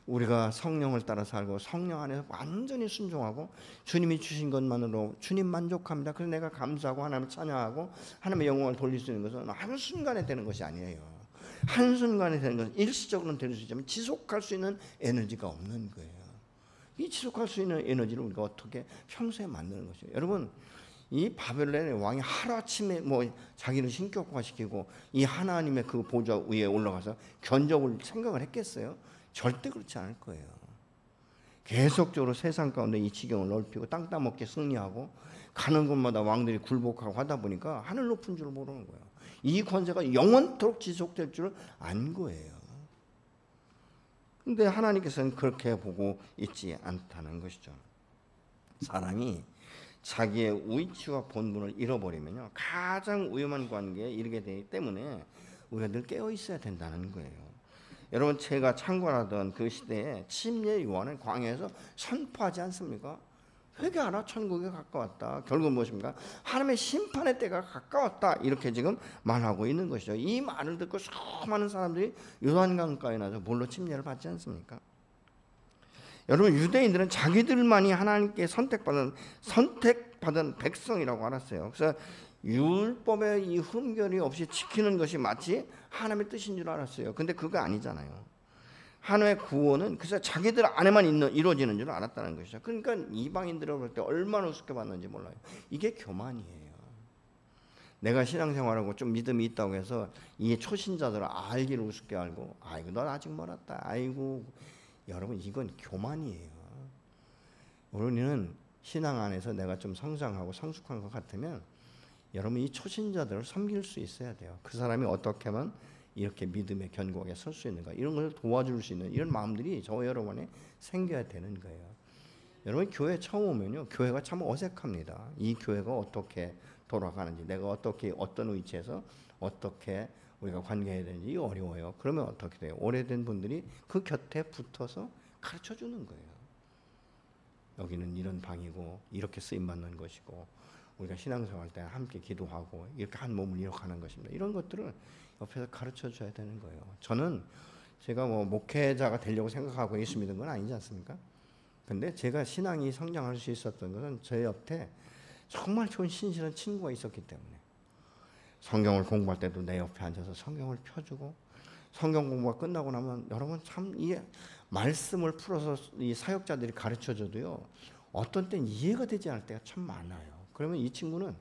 우리가 성령을 따라 살고 성령 안에서 완전히 순종하고 주님이 주신 것만으로 주님 만족합니다. 그래서 내가 감사하고 하나님을 찬양하고 하나님의 영광을 돌릴 수 있는 것은 한순간에 되는 것이 아니에요. 한순간에 되는 것은 일시적으로는 될 수 있지만 지속할 수 있는 에너지가 없는 거예요. 이 지속할 수 있는 에너지를 우리가 어떻게 평소에 만드는 것이죠. 여러분, 이 바벨론의 왕이 하루아침에 뭐 자기를 신격화시키고 이 하나님의 그 보좌 위에 올라가서 견적을 생각을 했겠어요? 절대 그렇지 않을 거예요. 계속적으로 세상 가운데 이 지경을 넓히고 땅 따먹게 승리하고 가는 곳마다 왕들이 굴복하고 하다 보니까 하늘 높은 줄 모르는 거예요. 이 권세가 영원토록 지속될 줄 안 거예요. 근데 하나님께서는 그렇게 보고 있지 않다는 것이죠. 사람이 자기의 위치와 본분을 잃어버리면요, 가장 위험한 관계에 이르게 되기 때문에 우리가 늘 깨어 있어야 된다는 거예요. 여러분, 제가 창궐하던 그 시대에 침례 요한은 광야에서 선포하지 않습니까? 회개하라, 천국에 가까웠다. 결국 무엇입니까? 하나님의 심판의 때가 가까웠다. 이렇게 지금 말하고 있는 것이죠. 이 말을 듣고 수많은 사람들이 요단강가에 나서 물로 침례를 받지 않습니까? 여러분, 유대인들은 자기들만이 하나님께 선택받은 백성이라고 알았어요. 그래서 율법의 이 흠결이 없이 지키는 것이 마치 하나님의 뜻인 줄 알았어요. 근데 그거 아니잖아요. 하나님의 구원은 그래서 자기들 안에만 이루어지는 줄 알았다는 것이죠. 그러니까 이방인들을 볼 때 얼마나 우습게 봤는지 몰라요. 이게 교만이에요. 내가 신앙생활하고 좀 믿음이 있다고 해서 이 초신자들을 알기를 우습게 알고, 아이고 넌 아직 멀었다, 아이고. 여러분, 이건 교만이에요. 우리는 신앙 안에서 내가 좀 성장하고 성숙한 것 같으면 여러분, 이 초신자들을 섬길 수 있어야 돼요. 그 사람이 어떻게 하면 이렇게 믿음의 견고하게 설 수 있는가, 이런 것을 도와줄 수 있는 이런 마음들이 저와 여러분에 생겨야 되는 거예요. 여러분, 교회 처음 오면요, 교회가 참 어색합니다. 이 교회가 어떻게 돌아가는지, 내가 어떻게 어떤 위치에서 어떻게 우리가 관계해야 되는지 어려워요. 그러면 어떻게 돼요? 오래된 분들이 그 곁에 붙어서 가르쳐 주는 거예요. 여기는 이런 방이고 이렇게 쓰임 받는 것이고 우리가 신앙생활 때 함께 기도하고 이렇게 한 몸을 이룩하는 것입니다. 이런 것들을 옆에서 가르쳐 줘야 되는 거예요. 저는 제가 뭐 목회자가 되려고 생각하고 예수 믿은 건 아니지 않습니까? 근데 제가 신앙이 성장할 수 있었던 것은 제 옆에 정말 좋은 신실한 친구가 있었기 때문에, 성경을 공부할 때도 내 옆에 앉아서 성경을 펴주고, 성경 공부가 끝나고 나면 여러분 참 이 말씀을 풀어서 이 사역자들이 가르쳐줘도요, 어떤 때는 이해가 되지 않을 때가 참 많아요. 그러면 이 친구는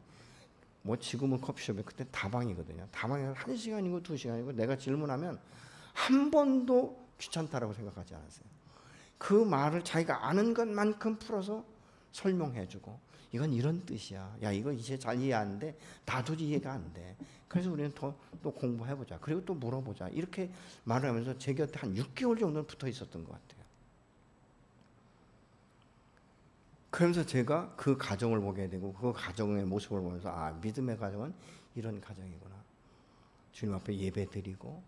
뭐 지금은 커피숍에 그때 다방이거든요. 다방에 1시간이고 2시간이고 내가 질문하면 한 번도 귀찮다라고 생각하지 않았어요. 그 말을 자기가 아는 것만큼 풀어서 설명해주고, 이건 이런 뜻이야. 야, 이거 이제 잘 이해 안 돼. 나도 이해가 안 돼. 그래서 우리는 또 공부해보자. 그리고 또 물어보자. 이렇게 말을 하면서 제 곁에 한 6개월 정도는 붙어 있었던 것 같아요. 그러면서 제가 그 가정을 보게 되고 그 가정의 모습을 보면서, 아, 믿음의 가정은 이런 가정이구나. 주님 앞에 예배드리고,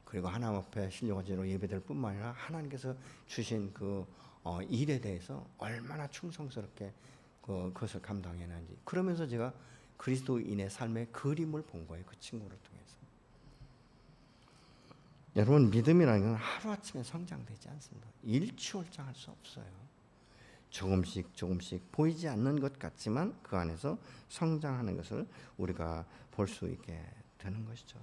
그리고 하나님 앞에 신령화제로 예배드릴 뿐만 아니라 하나님께서 주신 그 일에 대해서 얼마나 충성스럽게 그것을 감당해내는지. 그러면서 제가 그리스도인의 삶의 그림을 본 거예요. 그 친구를 통해서. 여러분, 믿음이라는 건 하루아침에 성장되지 않습니다. 일취월장할 수 없어요. 조금씩 보이지 않는 것 같지만 그 안에서 성장하는 것을 우리가 볼 수 있게 되는 것이죠.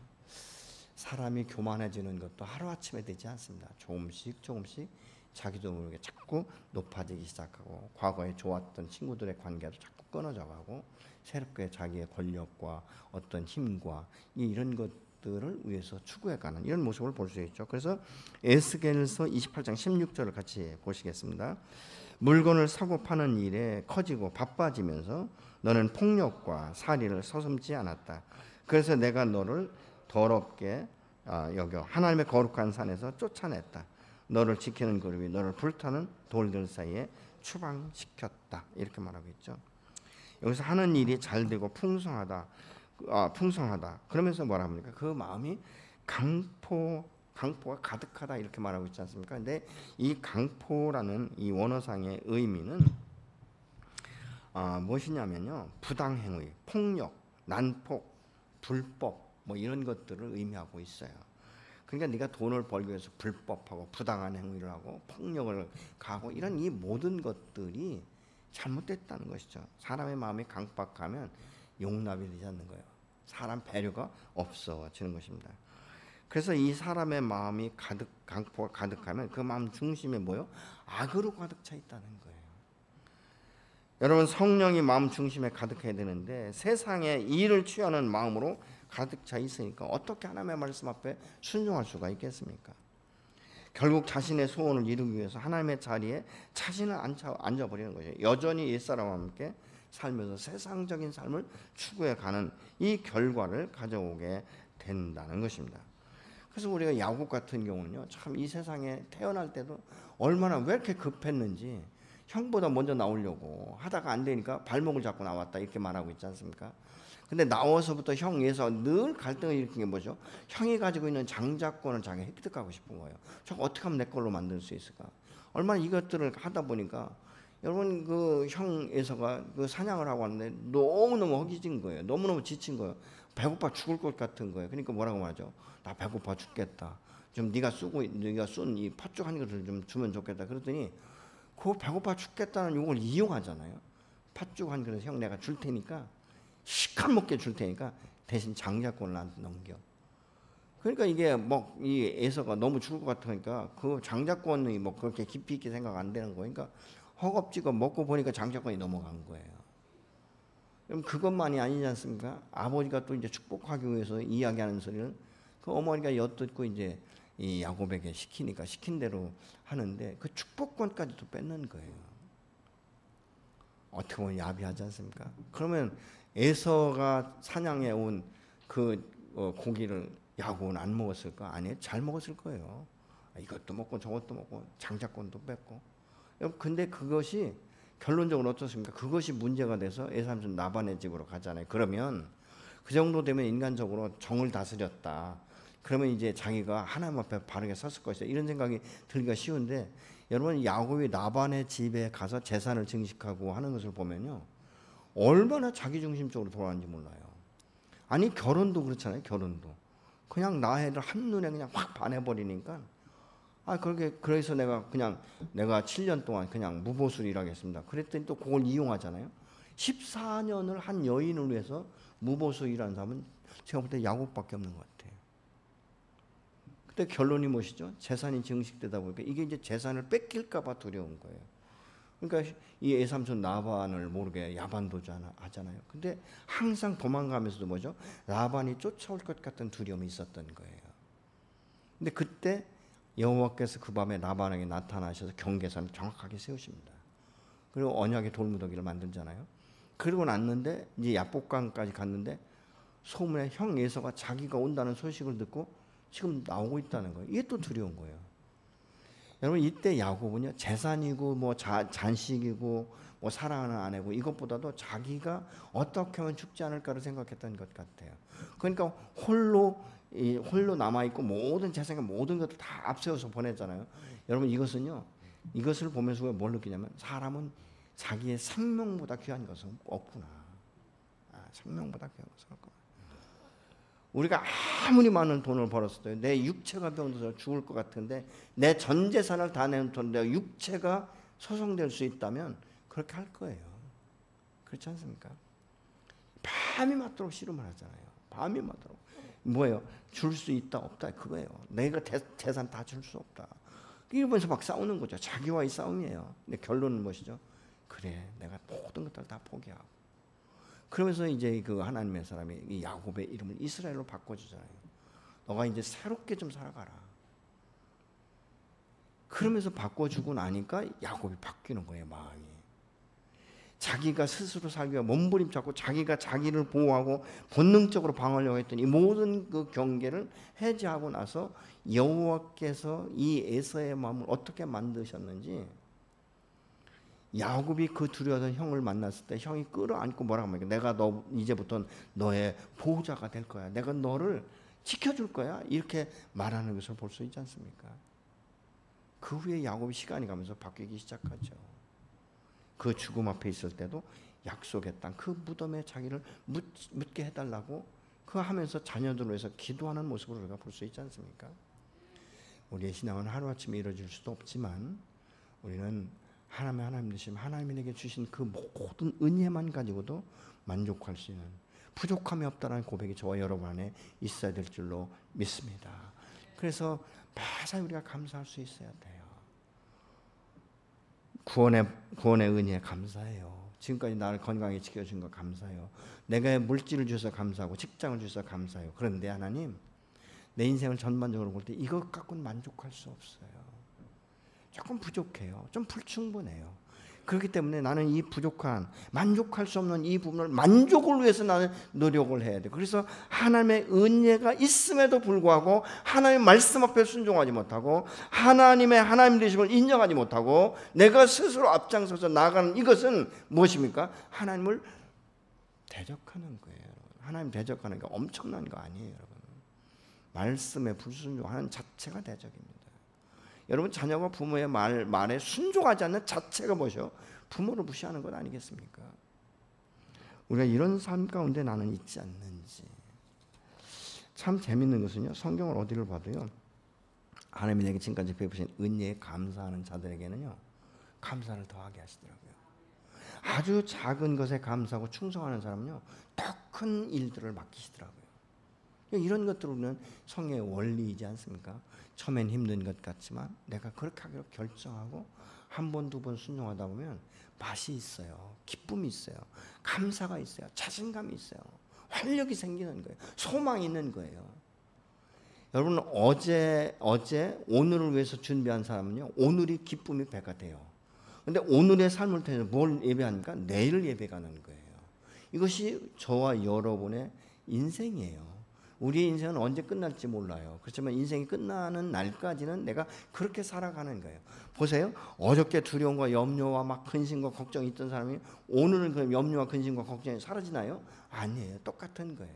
사람이 교만해지는 것도 하루아침에 되지 않습니다. 조금씩 자기도 모르게 자꾸 높아지기 시작하고, 과거에 좋았던 친구들의 관계도 자꾸 끊어져 가고, 새롭게 자기의 권력과 어떤 힘과 이런 것들을 위해서 추구해가는 이런 모습을 볼 수 있죠. 그래서 에스겔서 28장 16절을 같이 보시겠습니다. 물건을 사고 파는 일에 커지고 바빠지면서 너는 폭력과 살인을 서슴지 않았다. 그래서 내가 너를 더럽게 여겨 하나님의 거룩한 산에서 쫓아냈다. 너를 지키는 그룹이 너를 불타는 돌들 사이에 추방시켰다. 이렇게 말하고 있죠. 여기서 하는 일이 잘 되고 풍성하다. 그러면서 뭐라 합니까? 그 마음이 강포가 가득하다 이렇게 말하고 있지 않습니까? 근데 이 강포라는 이 원어상의 의미는 무엇이냐면요, 부당행위, 폭력, 난폭, 불법 뭐 이런 것들을 의미하고 있어요. 그러니까 네가 돈을 벌기 위해서 불법하고 부당한 행위를 하고 폭력을 가하고 이런 이 모든 것들이 잘못됐다는 것이죠. 사람의 마음이 강박하면 용납이 되지 않는 거예요. 사람 배려가 없어지는 것입니다. 그래서 이 사람의 마음이 강포가 가득하면 그 마음 중심에 뭐요? 악으로 가득 차 있다는 거예요. 여러분, 성령이 마음 중심에 가득해야 되는데 세상에 이를 취하는 마음으로 가득 차 있으니까 어떻게 하나님의 말씀 앞에 순종할 수가 있겠습니까? 결국 자신의 소원을 이루기 위해서 하나님의 자리에 자신을 앉아버리는 거죠. 여전히 옛사람과 함께 살면서 세상적인 삶을 추구해 가는 이 결과를 가져오게 된다는 것입니다. 그래서 우리가 야곱 같은 경우는요, 참 이 세상에 태어날 때도 얼마나 왜 이렇게 급했는지, 형보다 먼저 나오려고 하다가 안 되니까 발목을 잡고 나왔다 이렇게 말하고 있지 않습니까? 근데 나와서부터 형 위에서 늘 갈등을 일으킨 게 뭐죠? 형이 가지고 있는 장자권을 자기가 획득하고 싶은 거예요. 저거 어떻게 하면 내 걸로 만들 수 있을까? 얼마나 이것들을 하다 보니까 여러분, 그 형 에서가 그 사냥을 하고 왔는데 너무너무 허기진 거예요. 너무너무 지친 거예요. 배고파 죽을 것 같은 거예요. 그러니까 뭐라고 말하죠? 나 배고파 죽겠다. 좀 네가 쏜 이 팥죽 한 그릇을 좀 주면 좋겠다. 그랬더니 그 배고파 죽겠다는 이걸 이용하잖아요. 팥죽 한 그릇 형 내가 줄 테니까, 시간 먹게 줄 테니까 대신 장자권을 나한테 넘겨. 그러니까 이게 뭐 이 에서가 너무 죽을 것 같으니까 그 장자권이 뭐 그렇게 깊이 있게 생각 안 되는 거니까 허겁지겁 먹고 보니까 장자권이 넘어간 거예요. 그럼 그것만이 아니지 않습니까? 아버지가 또 이제 축복하기 위해서 이야기하는 소리를 그 어머니가 엿듣고 이제 이 야곱에게 시키니까 시킨 대로 하는데 그 축복권까지도 뺏는 거예요. 어떻게 보면 야비하지 않습니까? 그러면 에서가 사냥해 온 그 고기를 야곱은 안 먹었을까? 아니에요. 잘 먹었을 거예요. 이것도 먹고 저것도 먹고 장자권도 뺏고. 근데 그것이 결론적으로 어떻습니까? 그것이 문제가 돼서 에삼촌 라반의 집으로 가잖아요. 그러면 그 정도 되면 인간적으로 정을 다스렸다. 그러면 이제 자기가 하나님 앞에 바르게 섰을 것이다. 이런 생각이 들기가 쉬운데, 여러분, 야곱이 라반의 집에 가서 재산을 증식하고 하는 것을 보면요, 얼마나 자기중심적으로 돌아가는지 몰라요. 아니, 결혼도 그렇잖아요. 결혼도 그냥 나애를 한눈에 그냥 확 반해버리니까, 그래서 내가 7년 동안 그냥 무보수를 일하겠습니다. 그랬더니 또 그걸 이용하잖아요. 14년을 한 여인을 위해서 무보수 일하는 사람은 제가 볼 때 야곱밖에 없는 것 같아요. 그때 결론이 무엇이죠? 재산이 증식되다 보니까 이게 이제 재산을 뺏길까봐 두려운 거예요. 그러니까 이 에삼촌 라반을 모르게 야반도주하잖아요. 근데 항상 도망가면서도 뭐죠? 라반이 쫓아올 것 같은 두려움이 있었던 거예요. 근데 그때 여호와께서 그 밤에 라반에게 나타나셔서 경계선을 정확하게 세우십니다. 그리고 언약의 돌무더기를 만들잖아요. 그러고 났는데 이제 야복강까지 갔는데 소문에 형 에서가 자기가 온다는 소식을 듣고 지금 나오고 있다는 거예요. 이게 또 두려운 거예요. 여러분, 이때 야곱은요, 재산이고 뭐 잔식이고 뭐 사랑하는 아내고 이것보다도 자기가 어떻게 하면 죽지 않을까를 생각했던 것 같아요. 그러니까 홀로 남아있고 모든 재산과 모든 것들 다 앞세워서 보냈잖아요. 여러분, 이것을 보면서 우리가 뭘 느끼냐면, 사람은 자기의 생명보다 귀한 것은 없구나. 생명보다 귀한 것은 없구나. 우리가 아무리 많은 돈을 벌었을 때 내 육체가 병들어서 죽을 것 같은데 내 전 재산을 다 내놓던 내 육체가 소송될 수 있다면 그렇게 할 거예요. 그렇지 않습니까? 밤이 맞도록 씨름을 하잖아요. 밤이 맞도록. 뭐예요? 줄 수 있다 없다 그거예요. 내가 재산 다 줄 수 없다. 이러면서 막 싸우는 거죠. 자기와의 싸움이에요. 근데 결론은 무엇이죠? 그래, 내가 모든 것들 다 포기하고. 그러면서 이제 그 하나님의 사람이 이 야곱의 이름을 이스라엘로 바꿔주잖아요. 너가 이제 새롭게 좀 살아가라. 그러면서 바꿔주고 나니까 야곱이 바뀌는 거예요, 마음이. 자기가 스스로 살기 위해 몸부림쳤고 자기가 자기를 보호하고 본능적으로 방어하려고 했던 이 모든 그 경계를 해제하고 나서 여호와께서 이 에서의 마음을 어떻게 만드셨는지, 야곱이 그 두려워하던 형을 만났을 때 형이 끌어안고 뭐라고 합니까? 내가 너 이제부터 너의 보호자가 될 거야. 내가 너를 지켜줄 거야. 이렇게 말하는 것을 볼 수 있지 않습니까? 그 후에 야곱이 시간이 가면서 바뀌기 시작하죠. 그 죽음 앞에 있을 때도 약속의 땅, 그 무덤에 자기를 묻게 해달라고 그 하면서 자녀들을 위해서 기도하는 모습을 우리가 볼 수 있지 않습니까? 우리의 신앙은 하루아침에 이루어질 수도 없지만 우리는 하나님 되시면 하나님에게 주신 그 모든 은혜만 가지고도 만족할 수 있는, 부족함이 없다는 고백이 저와 여러분 안에 있어야 될 줄로 믿습니다. 그래서 매사에 우리가 감사할 수 있어야 돼요. 구원의 은혜에 감사해요. 지금까지 나를 건강하게 지켜준 거 감사해요. 내가 물질을 주셔서 감사하고 직장을 주셔서 감사해요. 그런데 하나님, 내 인생을 전반적으로 볼 때 이것 갖고는 만족할 수 없어요. 조금 부족해요. 좀 불충분해요. 그렇기 때문에 나는 이 부족한, 만족할 수 없는 이 부분을 만족을 위해서 나는 노력을 해야 돼. 그래서 하나님의 은혜가 있음에도 불구하고 하나님의 말씀 앞에 순종하지 못하고 하나님 되심을 인정하지 못하고 내가 스스로 앞장서서 나아가는 이것은 무엇입니까? 하나님을 대적하는 거예요. 하나님 대적하는 게 엄청난 거 아니에요, 여러분. 말씀에 불순종하는 자체가 대적입니다. 여러분, 자녀가 부모의 말에 순종하지 않는 자체가 뭐죠? 부모를 무시하는 것 아니겠습니까? 우리가 이런 삶 가운데 나는 있지 않는지. 참 재밌는 것은요, 성경을 어디를 봐도요, 하나님이 내게 지금까지 베푸신 은혜에 감사하는 자들에게는요, 감사를 더하게 하시더라고요. 아주 작은 것에 감사하고 충성하는 사람은요, 더 큰 일들을 맡기시더라고요. 이런 것들은 성령의 원리이지 않습니까? 처음엔 힘든 것 같지만 내가 그렇게 하기로 결정하고 한 번, 두 번 순종하다 보면 맛이 있어요. 기쁨이 있어요. 감사가 있어요. 자신감이 있어요. 활력이 생기는 거예요. 소망이 있는 거예요. 여러분, 어제 오늘을 위해서 준비한 사람은요, 오늘이 기쁨이 배가 돼요. 근데 오늘의 삶을 통해서 뭘 예배합니까? 내일을 예배가는 거예요. 이것이 저와 여러분의 인생이에요. 우리의 인생은 언제 끝날지 몰라요. 그렇지만 인생이 끝나는 날까지는 내가 그렇게 살아가는 거예요. 보세요. 어저께 두려움과 염려와 막 근심과 걱정이 있던 사람이 오늘은 그 염려와 근심과 걱정이 사라지나요? 아니에요. 똑같은 거예요.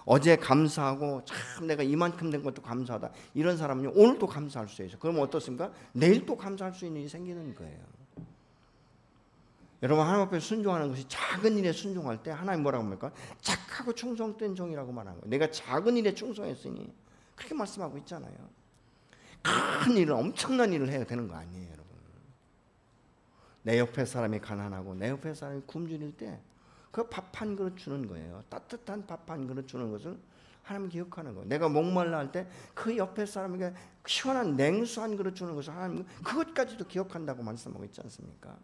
어제 감사하고 참 내가 이만큼 된 것도 감사하다. 이런 사람은요, 오늘 또 감사할 수 있어요. 그러면 어떻습니까? 내일 또 감사할 수 있는 일이 생기는 거예요. 여러분, 하나님 앞에 순종하는 것이 작은 일에 순종할 때 하나님 뭐라고 합니까? 착하고 충성된 종이라고 말하는 거예요. 내가 작은 일에 충성했으니 그렇게 말씀하고 있잖아요. 큰 일을, 엄청난 일을 해야 되는 거 아니에요, 여러분. 내 옆에 사람이 가난하고 내 옆에 사람이 굶주릴 때 그 밥 한 그릇 주는 거예요. 따뜻한 밥 한 그릇 주는 것을 하나님 기억하는 거예요. 내가 목말라 할 때 그 옆에 사람에게 시원한 냉수 한 그릇 주는 것을 하나님 그것까지도 기억한다고 말씀하고 있지 않습니까?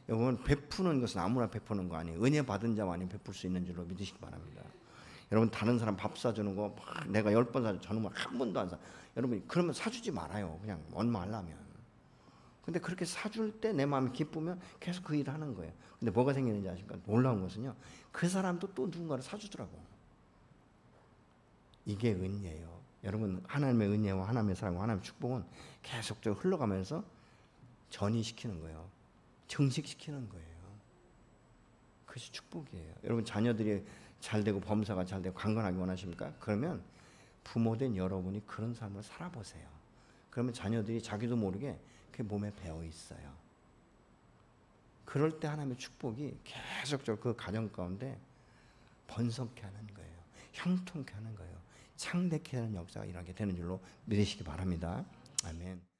여러분, 베푸는 것은 아무나 베푸는 거 아니에요. 은혜 받은 자만이 베풀 수 있는 줄로 믿으시기 바랍니다. 여러분, 다른 사람 밥 사주는 거 내가 10번 사줘, 저는 한 번도 안 사. 여러분, 그러면 사주지 말아요. 그냥 원망하려면. 근데 그렇게 사줄 때 내 마음이 기쁘면 계속 그 일을 하는 거예요. 근데 뭐가 생기는지 아십니까? 놀라운 것은요, 그 사람도 또 누군가를 사주더라고. 이게 은혜예요. 여러분, 하나님의 은혜와 하나님의 사랑과 하나님의 축복은 계속적으로 흘러가면서 전이시키는 거예요. 증식시키는 거예요. 그것이 축복이에요. 여러분, 자녀들이 잘되고 범사가 잘되고 강건하게 원하십니까? 그러면 부모된 여러분이 그런 삶을 살아보세요. 그러면 자녀들이 자기도 모르게 그게 몸에 배어 있어요. 그럴 때 하나님의 축복이 계속적으로 그 가정 가운데 번성케 하는 거예요. 형통케 하는 거예요. 창대케 하는 역사가 일어나게 되는 줄로 믿으시기 바랍니다. 아멘.